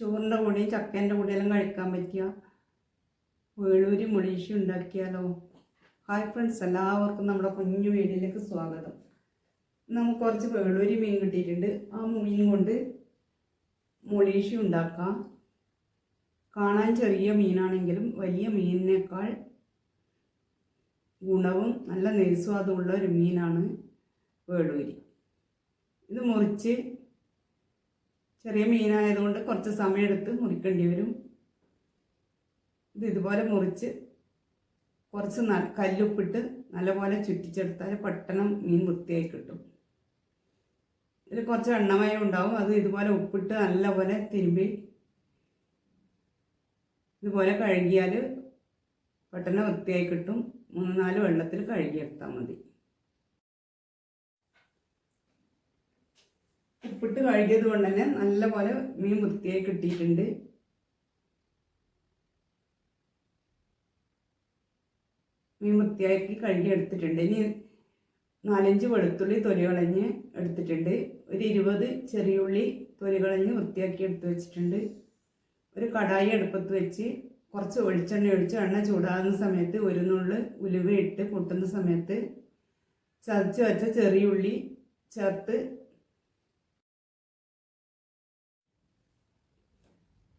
ചോറിൻ്റെ കൂടെയും ചക്കേൻ്റെ കൂടെയെല്ലാം കഴിക്കാൻ പറ്റിയ വേളൂരി മുളീഷി ഉണ്ടാക്കിയാലോ. ഹായ് ഫ്രണ്ട്സ്, എല്ലാവർക്കും നമ്മുടെ കുഞ്ഞു വീഡിയോയിലേക്ക് സ്വാഗതം. നമുക്ക് കുറച്ച് വേളൂരി മീൻ കിട്ടിയിട്ടുണ്ട്. ആ മീൻ കൊണ്ട് മുളീഷി ഉണ്ടാക്കാം. കാണാൻ ചെറിയ മീനാണെങ്കിലും വലിയ മീനിനേക്കാൾ ഗുണവും നല്ല നെയ്സ്വാദുമുള്ള ഒരു മീനാണ് വേളൂരി. ഇത് മുറിച്ച്, ചെറിയ മീനായതുകൊണ്ട് കുറച്ച് സമയമെടുത്ത് മുറിക്കേണ്ടി വരും. ഇതുപോലെ മുറിച്ച് കുറച്ച് കല്ലുപ്പിട്ട് നല്ലപോലെ ചുറ്റിച്ചെടുത്താൽ പെട്ടെന്ന് മീൻ വൃത്തിയായി കിട്ടും. ഇതിൽ കുറച്ച് എണ്ണമയം ഉണ്ടാവും. അത് ഇതുപോലെ ഉപ്പിട്ട് നല്ലപോലെ തിരുമ്പി ഇതുപോലെ കഴുകിയാൽ പെട്ടെന്ന് വൃത്തിയായി കിട്ടും. 3-4 വെള്ളത്തിൽ കഴുകിയെടുത്താൽ മതി. ഉപ്പിട്ട് കഴുകിയത് കൊണ്ട് തന്നെ നല്ലപോലെ മീൻ വൃത്തിയായി കിട്ടിയിട്ടുണ്ട്. മീൻ വൃത്തിയാക്കി കഴുകി എടുത്തിട്ടുണ്ട്. ഇനി 4-5 വെളുത്തുള്ളി തൊലി കളഞ്ഞ് എടുത്തിട്ടുണ്ട്. ഒരു 20 ചെറിയുള്ളി തൊലി കളഞ്ഞ് വൃത്തിയാക്കി എടുത്ത് വെച്ചിട്ടുണ്ട്. ഒരു കടായി അടുപ്പത്ത് വെച്ച് കുറച്ച് വെളിച്ചെണ്ണ ഒഴിച്ച് എണ്ണ ചൂടാകുന്ന സമയത്ത് ഒരു നുള്ള് ഉലുവ ഇട്ട് പൊട്ടുന്ന സമയത്ത് ചതച്ച് വെച്ച ചെറിയുള്ളി ചേർത്ത്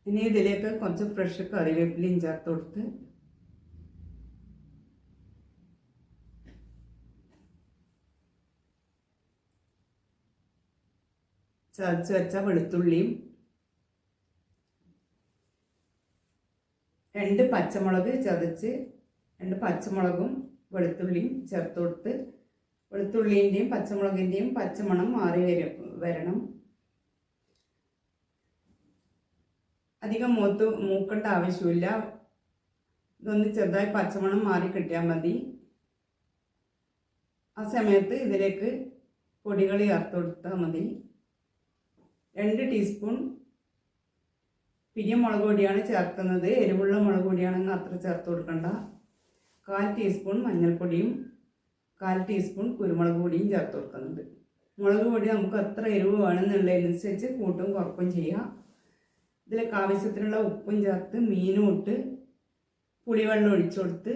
ഇനി ഇതിലേക്ക് കുറച്ച് ഫ്രഷ് കറിവേപ്പിലയും ചേർത്ത് കൊടുത്ത് ചതച്ച് വെച്ച വെളുത്തുള്ളിയും 2 പച്ചമുളക് ചതച്ച് 2 പച്ചമുളകും വെളുത്തുള്ളിയും ചേർത്ത് കൊടുത്ത് വെളുത്തുള്ളിൻ്റെയും പച്ചമുളകിൻ്റെയും പച്ചമണം മാറി വരണം. അധികം മൂക്കേണ്ട ആവശ്യമില്ല. ഇതൊന്ന് ചെറുതായി പച്ചമണം മാറി കിട്ടിയാൽ മതി. ആ സമയത്ത് ഇതിലേക്ക് പൊടികൾ ചേർത്ത് കൊടുത്താൽ മതി. 2 ടീസ്പൂൺ പിരിയ മുളക് പൊടിയാണ് ചേർക്കുന്നത്. എരിവുള്ള മുളക് പൊടിയാണെങ്കിൽ അത്ര ചേർത്ത് കൊടുക്കണ്ട. 1/4 ടീസ്പൂൺ മഞ്ഞൾപ്പൊടിയും 1/4 ടീസ്പൂൺ കുരുമുളക് പൊടിയും ചേർത്ത് കൊടുക്കുന്നുണ്ട്. മുളക് പൊടി നമുക്ക് എത്ര എരിവ് വേണമെന്നുള്ളതിനനുസരിച്ച് കൂട്ടും കുറക്കും ചെയ്യാം. ഇതിലേക്ക് ആവശ്യത്തിനുള്ള ഉപ്പും ചേർത്ത് മീനും ഇട്ട് പുളിവെള്ളം ഒഴിച്ചു കൊടുത്ത്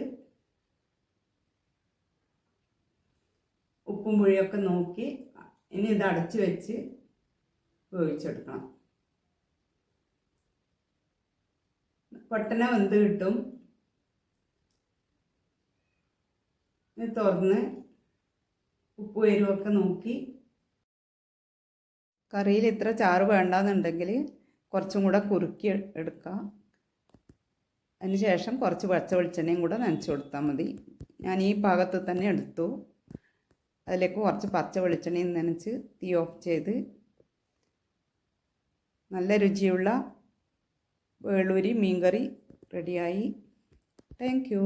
ഉപ്പും പുളിയൊക്കെ നോക്കി ഇനി ഇത് അടച്ച് വെച്ച് വേവിച്ചെടുക്കണം. പെട്ടെന്ന് വെന്ത് കിട്ടും. തുറന്ന് ഉപ്പും എരിവൊക്കെ നോക്കി, കറിയിൽ ഇത്ര ചാറ് വേണ്ടാന്നുണ്ടെങ്കിൽ കുറച്ചും കൂടെ കുറുക്കി എടുക്കാം. അതിന് ശേഷം കുറച്ച് പച്ച വെളിച്ചെണ്ണയും കൂടെ നനച്ച് കൊടുത്താൽ മതി. ഞാൻ ഈ പാകത്ത് തന്നെ എടുത്തു. അതിലേക്ക് കുറച്ച് പച്ച വെളിച്ചെണ്ണയും നനച്ച് തീ ഓഫ് ചെയ്ത് നല്ല രുചിയുള്ള വേളൂരി മീൻകറി റെഡിയായി. Thank you.